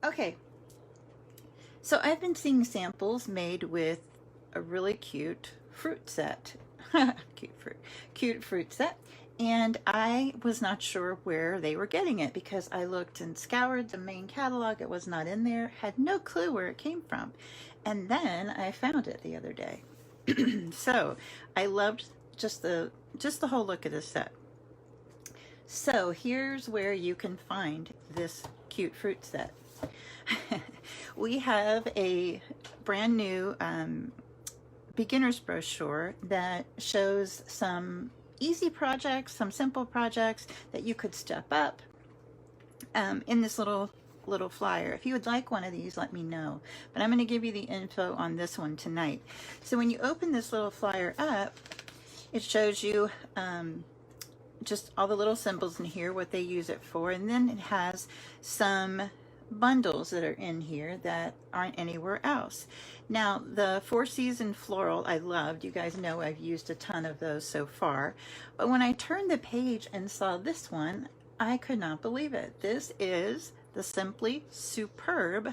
Okay, so I've been seeing samples made with a really cute fruit set. Cute fruit set. And I was not sure where they were getting it because I looked and scoured the main catalog. It was not in there, had no clue where it came from. And then I found it the other day. So I loved just the whole look of this set. So here's where you can find this cute fruit set. We have a brand new beginner's brochure that shows some easy projects, some simple projects that you could step up in this little flyer. If you would like one of these, let me know. But I'm going to give you the info on this one tonight. So when you open this little flyer up, it shows you just all the little symbols in here, what they use it for, and then it has some bundles that are in here that aren't anywhere else. Now, the Four Season Floral I loved. You guys know I've used a ton of those so far. But when I turned the page and saw this one, I could not believe it. This is the Simply Superb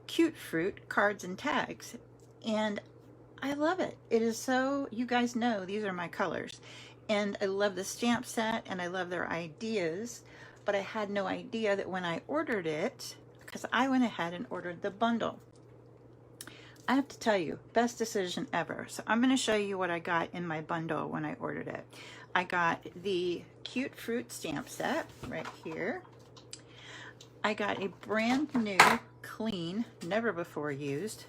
Cute Fruit Cards and Tags. And I love it. It is so, you guys know these are my colors. And I love the stamp set and I love their ideas. But I had no idea that when I ordered it, because I went ahead and ordered the bundle. I have to tell you, best decision ever. So I'm going to show you what I got in my bundle when I ordered it. I got the cute fruit stamp set right here. I got a brand new, clean, never before used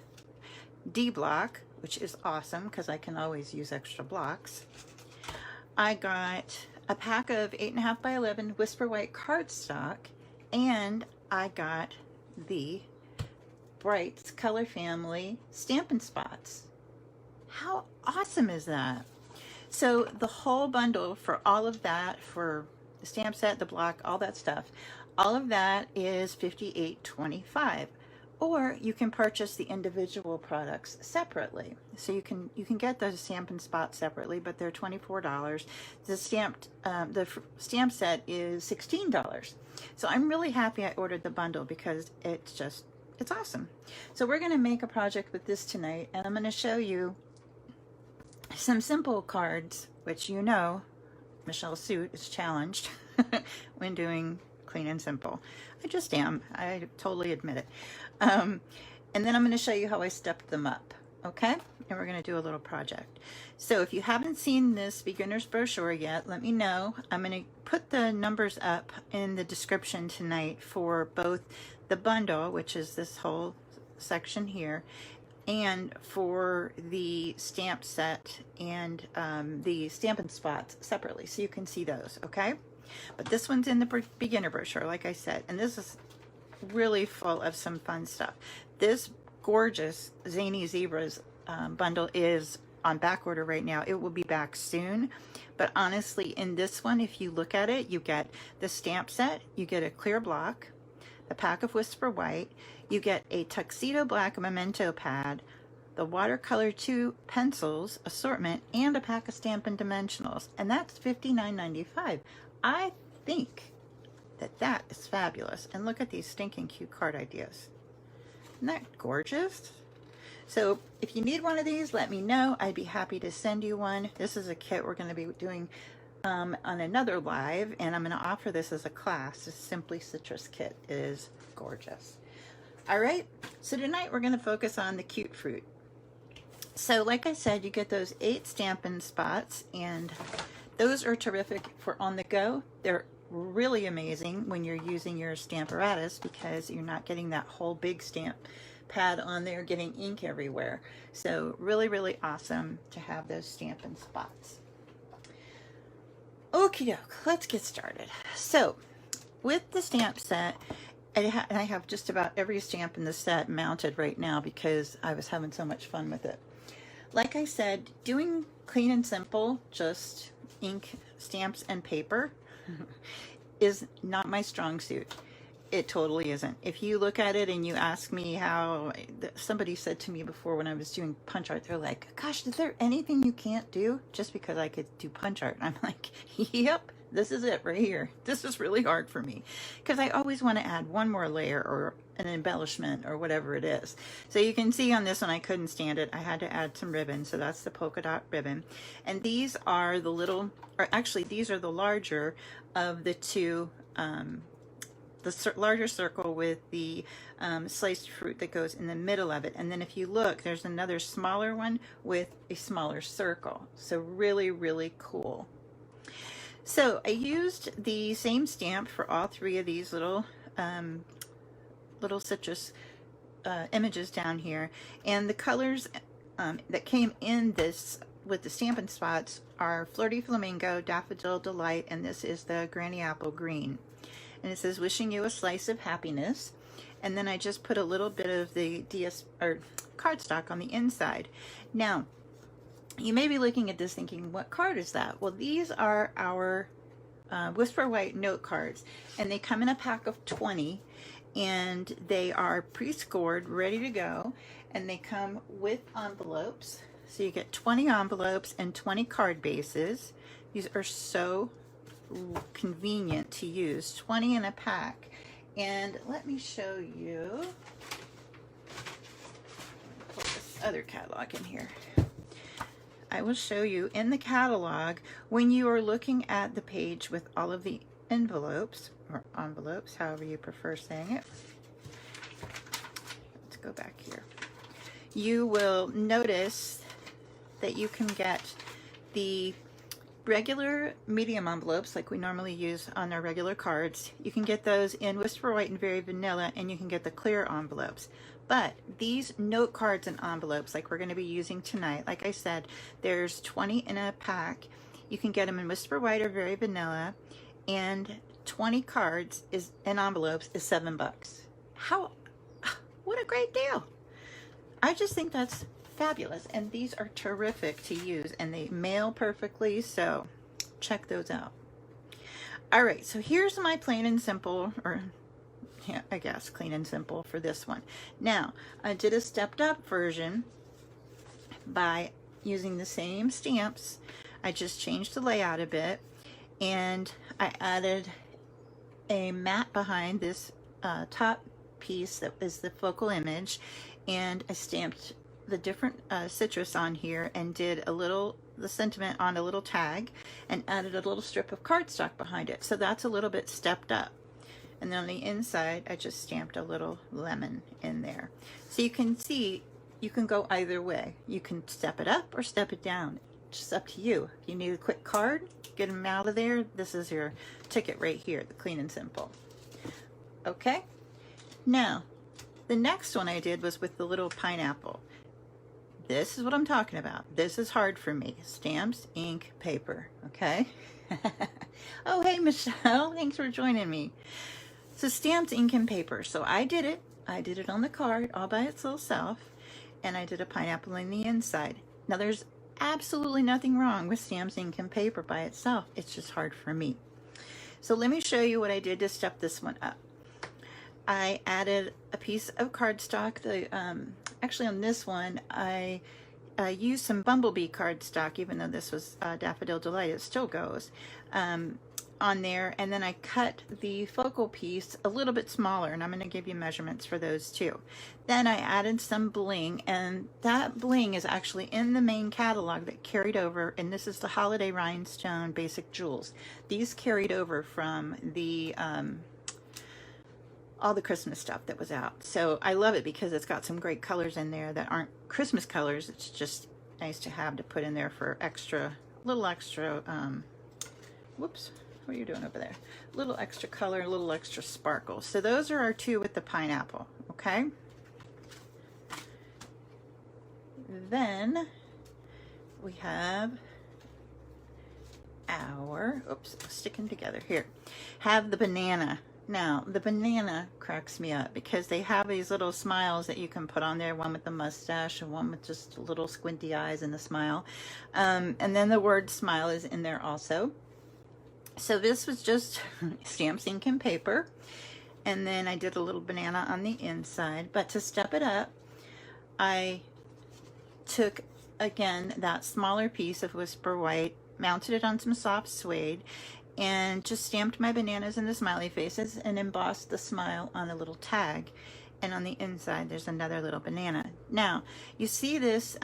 D block, which is awesome because I can always use extra blocks. I got a pack of 8.5 by 11 Whisper White cardstock, and I got the Brights Color Family Stampin' Spots. How awesome is that? So the whole bundle for all of that, for the stamp set, the block, all that stuff, all of that is $58.25. Or you can purchase the individual products separately. So you can get those Stampin' Spots separately, but they're $24. The stamp set is $16. So I'm really happy I ordered the bundle because it's awesome. So we're going to make a project with this tonight, and I'm going to show you some simple cards, which you know Michelle Suit is challenged when doing clean and simple. I just am. I totally admit it. And then I'm going to show you how I stepped them up. Okay? And we're going to do a little project. So if you haven't seen this beginner's brochure yet, let me know. I'm going to put the numbers up in the description tonight for both the bundle, which is this whole section here, and for the stamp set and the Stampin' Spots separately, so you can see those, okay? But this one's in the beginner brochure, like I said, and this is really full of some fun stuff. This gorgeous Zany Zebras bundle is on back order right now. It will be back soon. But honestly, in this one, if you look at it, you get the stamp set, you get a clear block, the pack of Whisper White, you get a tuxedo black memento pad, the watercolor 2 pencils assortment, and a pack of Stampin' Dimensionals. And that's $59.95. I think that is fabulous. And look at these stinking cute card ideas. Isn't that gorgeous? So if you need one of these, let me know. I'd be happy to send you one. This is a kit we're going to be doing on another live, and I'm going to offer this as a class. This Simply Citrus kit is gorgeous. All right, so tonight we're going to focus on the cute fruit. So like I said, you get those 8 Stampin' Spots, and those are terrific for on the go. They're really amazing when you're using your Stamparatus because you're not getting that whole big stamp pad on there getting ink everywhere. So really, really awesome to have those Stampin' Spots. Okie doke, let's get started. So with the stamp set, I have just about every stamp in the set mounted right now because I was having so much fun with it. Like I said, doing clean and simple, just ink, stamps, and paper is not my strong suit. It totally isn't. If you look at it and you ask me how, somebody said to me before when I was doing punch art, they're like, gosh, is there anything you can't do? Just because I could do punch art. I'm like, yep, This is it right here. This is really hard for me because I always want to add one more layer or an embellishment or whatever it is. So you can see on this one I couldn't stand it. I had to add some ribbon. So that's the polka dot ribbon. And these are the little, or actually these are the larger of the two, the larger circle with the sliced fruit that goes in the middle of it. And then if you look, there's another smaller one with a smaller circle. So really, really cool. So I used the same stamp for all three of these little little citrus images down here, and the colors that came in this with the Stampin' Spots are Flirty Flamingo, Daffodil Delight, and this is the Granny Apple Green. And it says, wishing you a slice of happiness. And then I just put a little bit of the cardstock on the inside. Now, you may be looking at this thinking, what card is that? Well, these are our Whisper White note cards, and they come in a pack of 20, and they are pre-scored, ready to go, and they come with envelopes. So you get 20 envelopes and 20 card bases. These are so convenient to use, 20 in a pack. And let me show you, put this other catalog in here. I will show you in the catalog when you are looking at the page with all of the envelopes, or envelopes, however you prefer saying it. Let's go back here. You will notice that you can get the regular medium envelopes like we normally use on our regular cards. You can get those in Whisper White and Very Vanilla, and you can get the clear envelopes. But these note cards and envelopes like we're going to be using tonight, like I said, there's 20 in a pack. You can get them in Whisper White or Very Vanilla, and 20 cards and envelopes is $7. What a great deal. I just think that's fabulous, and these are terrific to use, and they mail perfectly, so check those out. All right, so here's my plain and simple, or yeah, I guess clean and simple for this one. Now, I did a stepped up version by using the same stamps. I just changed the layout a bit, and I added a mat behind this top piece that is the focal image, and I stamped the different citrus on here and did the sentiment on a little tag and added a little strip of cardstock behind it. So that's a little bit stepped up. And then on the inside, I just stamped a little lemon in there. So you can see, you can go either way. You can step it up or step it down. It's just up to you. If you need a quick card, get them out of there. This is your ticket right here, the clean and simple. Okay, now the next one I did was with the little pineapple. This is what I'm talking about. This is hard for me. Stamps, ink, paper, okay? Oh, hey, Michelle, thanks for joining me. So stamps, ink, and paper. So I did it. I did it on the card all by its little self, and I did a pineapple in the inside. Now, there's absolutely nothing wrong with stamps, ink, and paper by itself. It's just hard for me. So let me show you what I did to step this one up. I added a piece of cardstock. Actually, on this one, I used some Bumblebee cardstock, even though this was Daffodil Delight, it still goes on there. And then I cut the focal piece a little bit smaller, and I'm going to give you measurements for those too. Then I added some bling, and that bling is actually in the main catalog that carried over, and this is the Holiday Rhinestone Basic Jewels. These carried over from the all the Christmas stuff that was out. So I love it because it's got some great colors in there that aren't Christmas colors. It's just nice to have to put in there for little extra, whoops, what are you doing over there? A little extra color, a little extra sparkle. So those are our two with the pineapple, okay? Then we have our, oops, sticking together here, have the banana. Now, the banana cracks me up because they have these little smiles that you can put on there, one with the mustache and one with just little squinty eyes and the smile. And then the word smile is in there also. So this was just stamps, ink, and paper. And then I did a little banana on the inside. But to step it up, I took, again, that smaller piece of Whisper White, mounted it on some soft suede, and just stamped my bananas and the smiley faces and embossed the smile on a little tag. And on the inside, there's another little banana. Now, you see this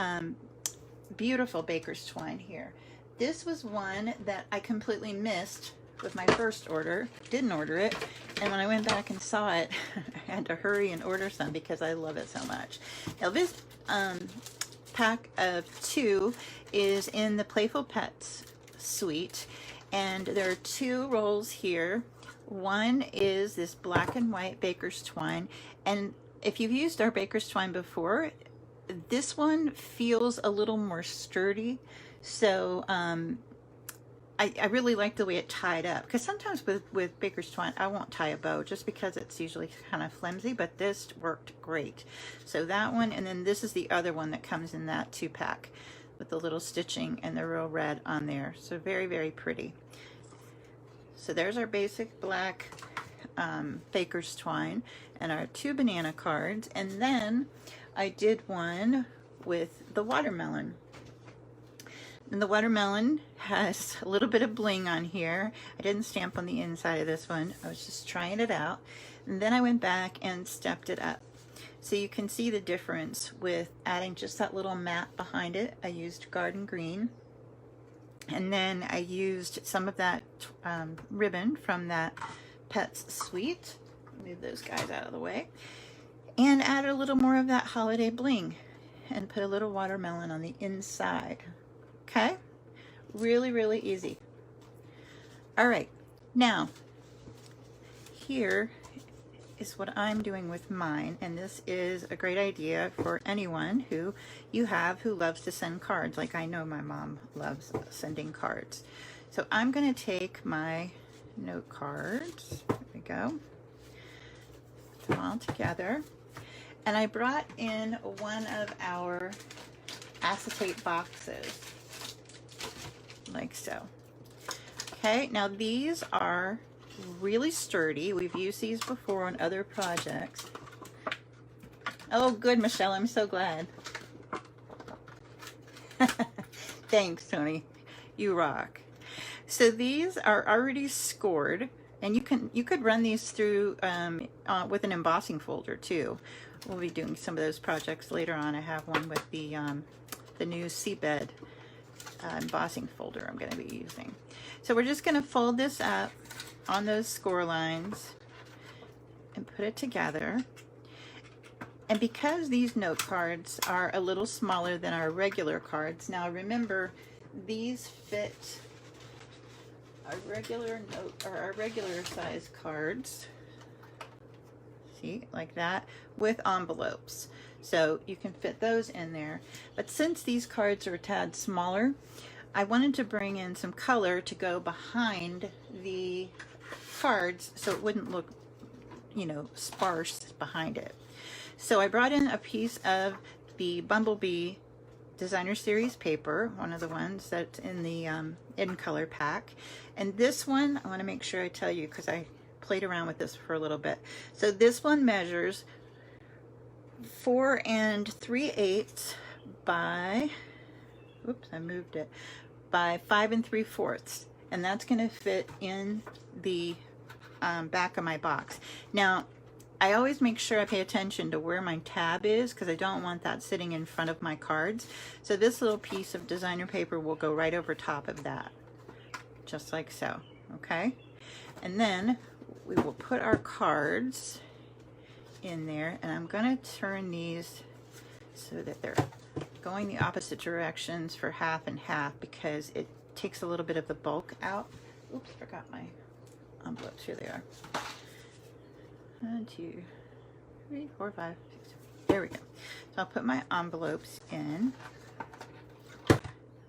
beautiful baker's twine here. This was one that I completely missed with my first order. Didn't order it. And when I went back and saw it, I had to hurry and order some because I love it so much. Now, this pack of 2 is in the Playful Pets suite. And there are 2 rolls here. One is this black and white baker's twine. And if you've used our baker's twine before, this one feels a little more sturdy. So I really like the way it tied up, because sometimes with baker's twine I won't tie a bow just because it's usually kind of flimsy, but this worked great. So that one, and then this is the other one that comes in that 2-pack with the little stitching and the real red on there. So very, very pretty. So there's our basic black baker's twine and our 2 banana cards. And then I did one with the watermelon. And the watermelon has a little bit of bling on here. I didn't stamp on the inside of this one. I was just trying it out. And then I went back and stepped it up. So you can see the difference with adding just that little mat behind it. I used garden green. And then I used some of that ribbon from that Pets Suite. Move those guys out of the way. And add a little more of that holiday bling. And put a little watermelon on the inside. Okay? Really, really easy. All right. Now, here is what I'm doing with mine. And this is a great idea for anyone who loves to send cards. Like I know my mom loves sending cards. So I'm going to take my note cards. There we go. Put them all together. And I brought in one of our acetate boxes. Like so. Okay, now these are really sturdy. We've used these before on other projects. Oh, good, Michelle. I'm so glad. Thanks, Tony. You rock. So these are already scored, and you could run these through with an embossing folder too. We'll be doing some of those projects later on. I have one with the new seabed embossing folder I'm going to be using. So we're just going to fold this up on those score lines and put it together. And because these note cards are a little smaller than our regular cards, now remember these fit our regular note or our regular size cards. See, like that, with envelopes. So you can fit those in there. But since these cards are a tad smaller, I wanted to bring in some color to go behind the cards so it wouldn't look, you know, sparse behind it. So I brought in a piece of the Bumblebee Designer Series paper, one of the ones that's in the in color pack. And this one, I want to make sure I tell you because I played around with this for a little bit. So this one measures 4 3/8 by, oops, I moved it, by 5 3/4. And that's going to fit in the back of my box. Now, I always make sure I pay attention to where my tab is because I don't want that sitting in front of my cards. So this little piece of designer paper will go right over top of that, just like so, okay? And then we will put our cards in there, and I'm going to turn these so that they're going the opposite directions for half and half because it takes a little bit of the bulk out. Oops, forgot my envelopes. Here they are. 1, 2, 3, 4, 5, 6. There we go. So I'll put my envelopes in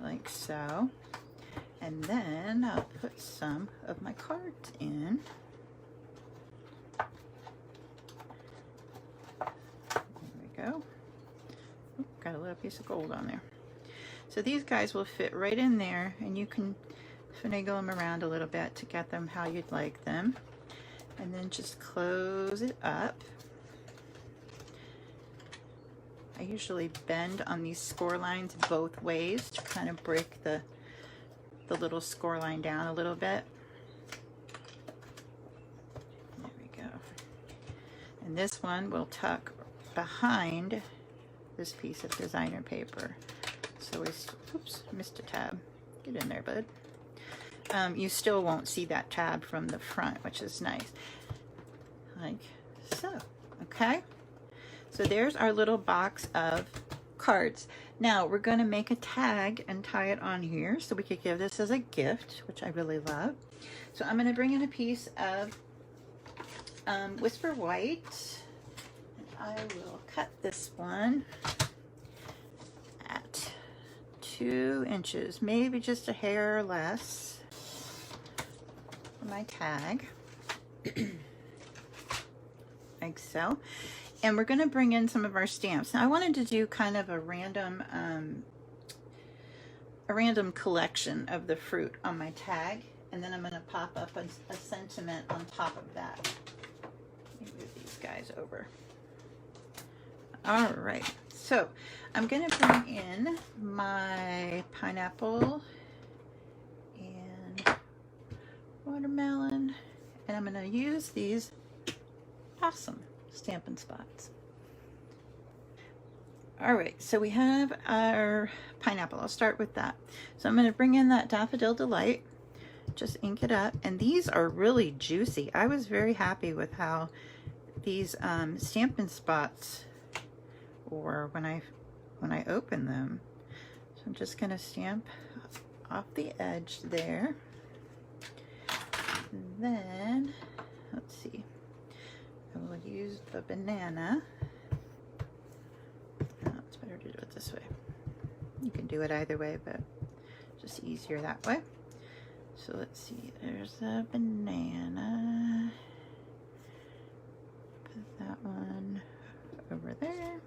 like so, and then I'll put some of my cards in. There we go. Ooh, got a little piece of gold on there. So these guys will fit right in there, and you can finagle them around a little bit to get them how you'd like them. And then just close it up. I usually bend on these score lines both ways to kind of break the little score line down a little bit. And this one will tuck behind this piece of designer paper. So we, oops, missed a tab. Get in there, bud. You still won't see that tab from the front, which is nice. Like so, okay? So there's our little box of cards. Now we're going to make a tag and tie it on here so we could give this as a gift, which I really love. So I'm going to bring in a piece of Whisper White. I will cut this one at 2 inches, maybe just a hair less for my tag. Like so. And we're going to bring in some of our stamps. Now I wanted to do kind of a random collection of the fruit on my tag, and then I'm going to pop up a sentiment on top of that. Let me move these guys over. All right, so I'm going to bring in my pineapple and watermelon, and I'm going to use these awesome Stampin' Spots. All right, so we have our pineapple. I'll start with that. So I'm going to bring in that Daffodil Delight, just ink it up, and these are really juicy. I was very happy with how these Stampin' Spots were when I opened them. So I'm just going to stamp off the edge there. And then, let's see. I will use the banana. No, it's better to do it this way. You can do it either way, but just easier that way. So let's see, there's the banana. Put that one over there.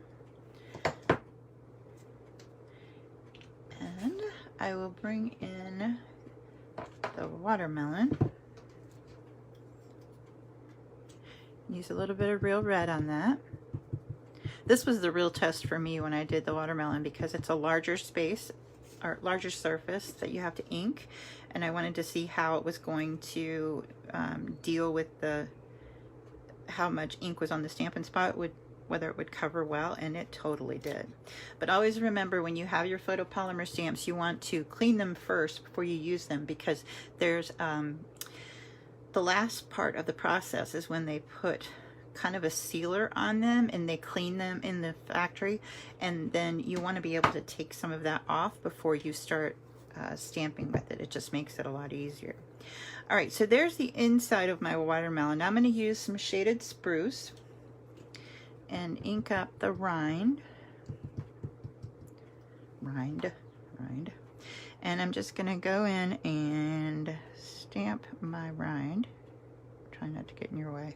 And I will bring in the watermelon. Use a little bit of real red on that. This was the real test for me when I did the watermelon, because it's a larger space or larger surface that you have to ink, and I wanted to see how it was going to deal with how much ink was on the Stampin' Spot, whether it would cover well, and it totally did. But always remember, when you have your photopolymer stamps, you want to clean them first before you use them, because there's the last part of the process is when they put kind of a sealer on them and they clean them in the factory, and then you want to be able to take some of that off before you start stamping with it. It just makes it a lot easier. All right, so there's the inside of my watermelon. Now I'm going to use some shaded spruce and ink up the rind. And I'm just going to go in and stamp my rind. Try not to get in your way.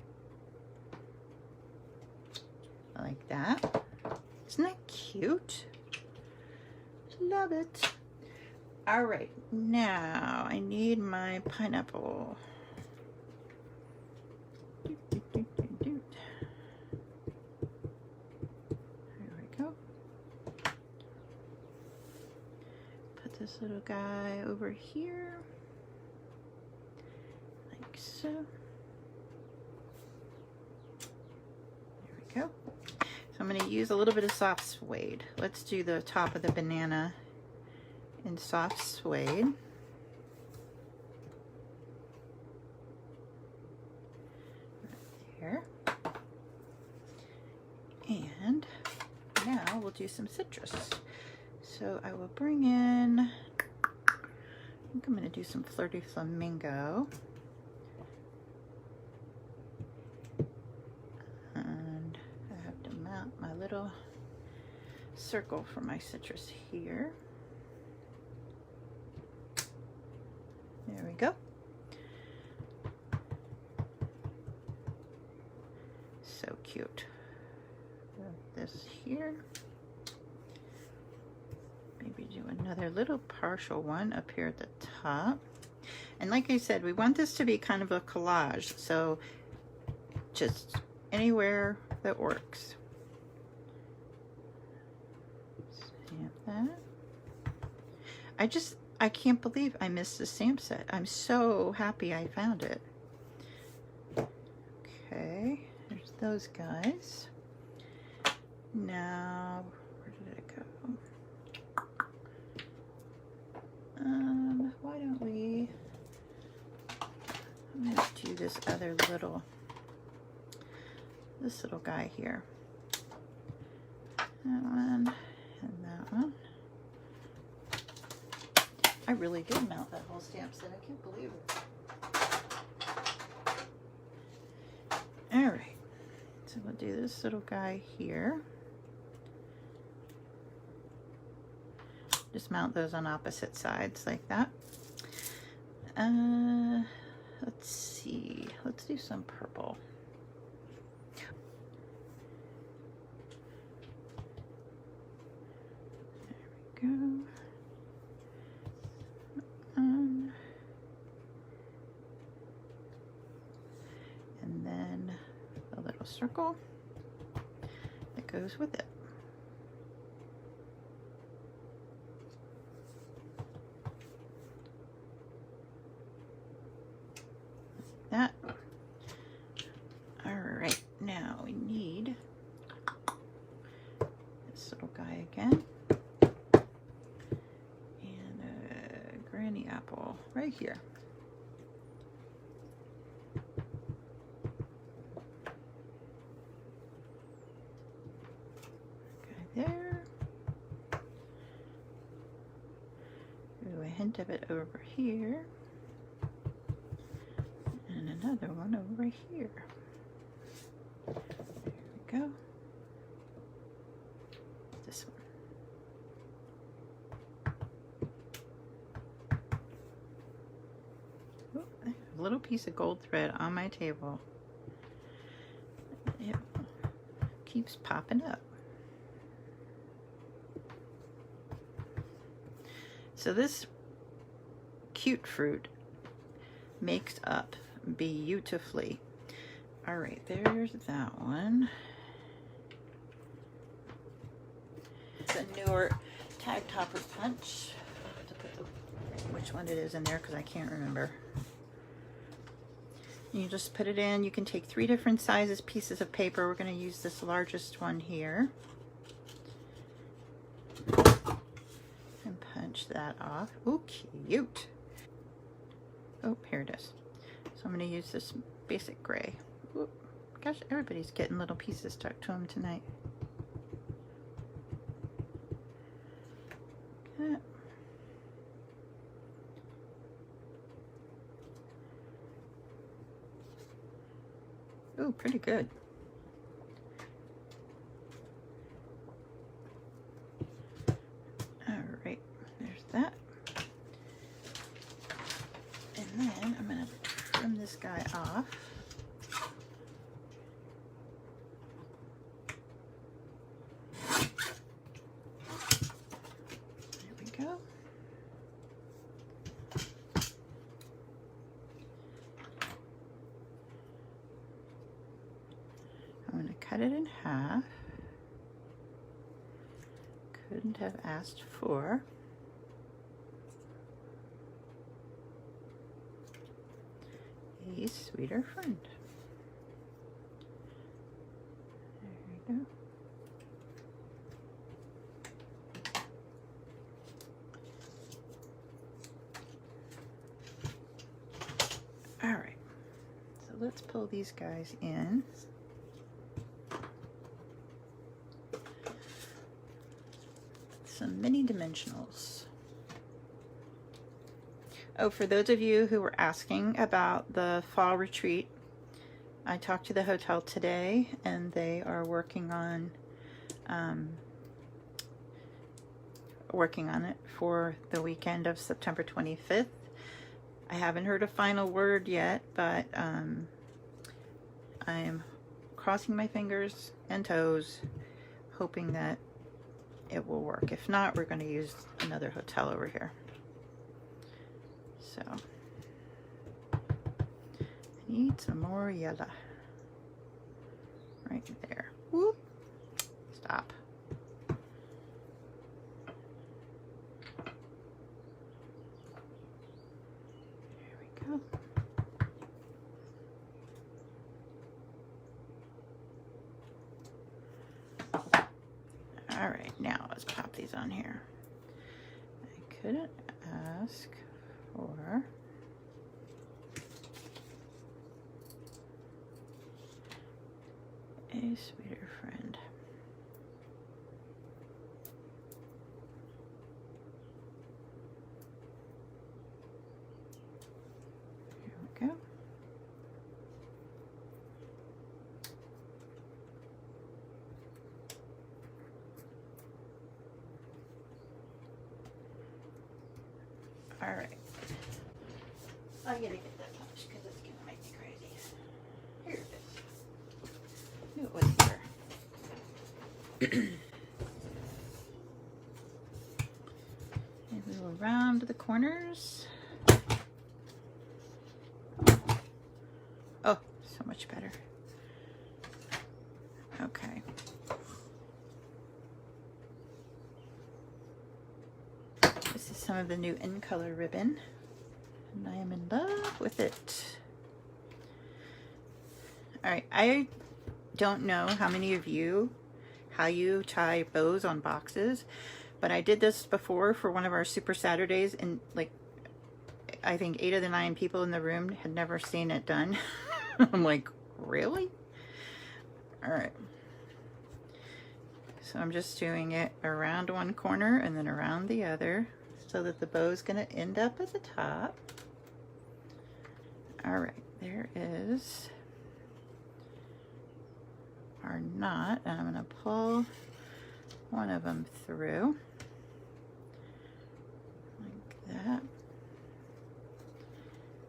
Like that. Isn't that cute? Love it. All right, now I need my pineapple. There we go. Put this little guy over here. Like so. There we go. So I'm going to use a little bit of soft suede. Let's do the top of the banana in soft suede. Right there. And now we'll do some citrus. So I will bring in, I think I'm going to do some Flirty Flamingo. And I have to mount my little circle for my citrus here. There we go. So cute. This here. Maybe do another little partial one up here at the top. And like I said, we want this to be kind of a collage, so just anywhere that works. Stamp that. I can't believe I missed the stamp set. I'm so happy I found it. Okay, there's those guys. Now, where did it go? Why don't we, I'm going to do this little guy here. That one and that one. I really did mount that whole stamp set. I can't believe it. All right. So we'll do this little guy here. Just mount those on opposite sides like that. Let's see. Let's do some purple. There we go. And then a little circle that goes with it. That. All right, now we need this little guy again, and a granny apple right here. Okay, there. Do a hint of it over here. Another one over here. There we go. This one. Ooh, a little piece of gold thread on my table. It keeps popping up. So this cute fruit makes up beautifully. All right, there's that one. It's a newer tag topper punch. I have to put which one it is in there because I can't remember. And you just put it in. You can take 3 different sizes pieces of paper. We're going to use this largest one here and punch that off. Ooh, cute. Oh, here it is. So I'm going to use this basic gray. Whoop. Gosh, everybody's getting little pieces stuck to them tonight. Okay. Oh, pretty good. All right, there's that. And then I'm going to trim this guy off. There we go. I'm going to cut it in half. Couldn't have asked for. A sweeter friend. There we go. All right, so let's pull these guys in. Some mini dimensionals. Oh, for those of you who were asking about the fall retreat, I talked to the hotel today and they are working on it for the weekend of September 25th. I haven't heard a final word yet, but I am crossing my fingers and toes, hoping that it will work. If not, we're going to use another hotel over here. So, I need some more yellow. Right there. Whoop. Stop. There we go. these on here. I couldn't ask for a sweeter friend. Here we go. All right. I gotta get that punched because it's gonna make me crazy. Here it is. Knew it was here. And we will round the corners. Oh, so much better. Okay. This is some of the new In Color ribbon, and I am in love with it. All right, I don't know how many of you, how you tie bows on boxes, but I did this before for one of our Super Saturdays, and like, I think 8 of the 9 people in the room had never seen it done. I'm like, really? All right. So I'm just doing it around one corner and then around the other so that the bow is going to end up at the top. All right, there is our knot, and I'm going to pull one of them through like that.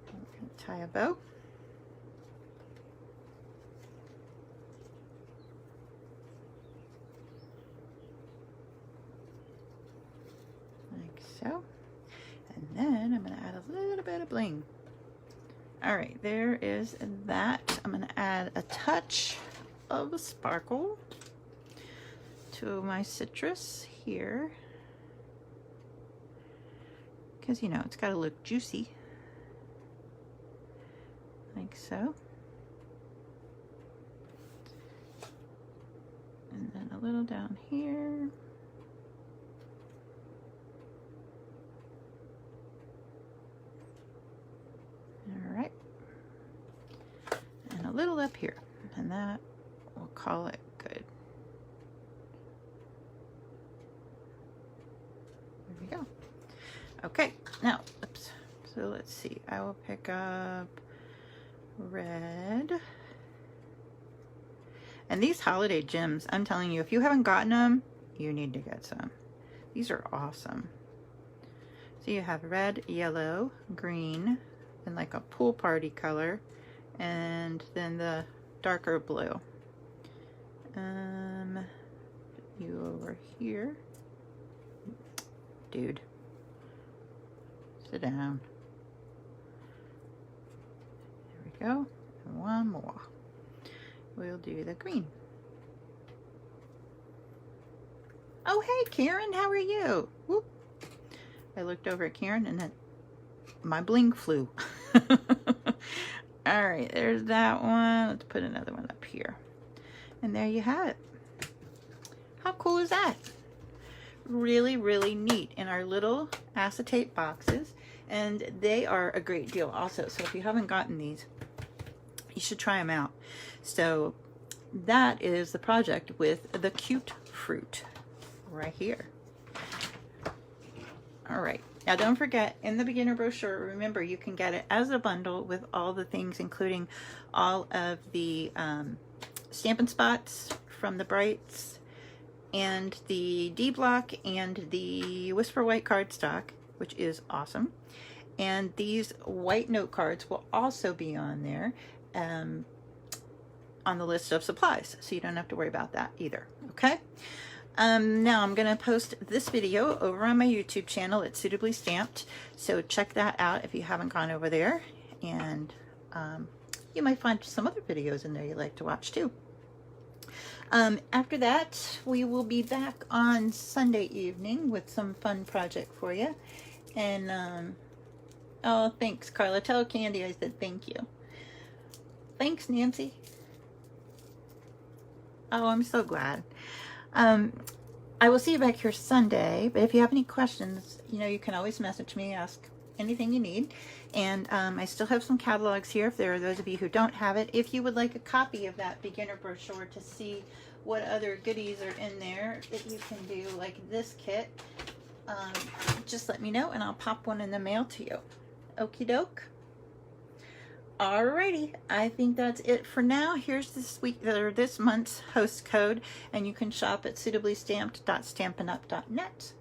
I'm going to tie a bow. Like so. And then I'm going to add a little bit of bling. All right, there is that. I'm going to add a touch of a sparkle to my citrus here, because you know it's got to look juicy, like so. And then a little down here. All right, and a little up here, and that, we'll call it good. There we go. Okay, now, oops. So let's see. I will pick up red. And these holiday gems, I'm telling you, if you haven't gotten them, you need to get some. These are awesome. So you have red, yellow, green, and like a pool party color, and then the darker blue. You over here, dude, sit down. There we go, and one more. We'll do the green. Oh, hey, Karen, how are you? Whoop. I looked over at Karen and then my bling flew. All right, there's that one. Let's put another one up here. And there you have it. How cool is that? Really, really neat in our little acetate boxes. And they are a great deal also. So if you haven't gotten these, you should try them out. So that is the project with the cute fruit right here. All right. Now don't forget, in the beginner brochure, remember you can get it as a bundle with all the things, including all of the Stampin' Spots from the Brights, and the D block, and the Whisper White cardstock, which is awesome. And these white note cards will also be on there on the list of supplies, so you don't have to worry about that either. Okay. Now I'm going to post this video over on my YouTube channel. It's Suitably Stamped, so check that out if you haven't gone over there, and you might find some other videos in there you'd like to watch too. After that, we will be back on Sunday evening with some fun project for you. And oh, thanks, Carla. Tell Candy I said thank you. Thanks, Nancy. Oh, I'm so glad. I will see you back here Sunday, but if you have any questions, you know, you can always message me, ask anything you need. And I still have some catalogs here if there are those of you who don't have it. If you would like a copy of that beginner brochure to see what other goodies are in there that you can do, like this kit, just let me know and I'll pop one in the mail to you. Okie doke. Alrighty, I think that's it for now. Here's this month's host code, and you can shop at suitablystamped.stampinup.net.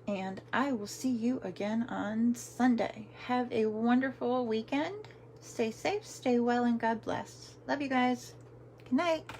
And I will see you again on Sunday. Have a wonderful weekend. Stay safe, stay well, and God bless. Love you guys. Good night.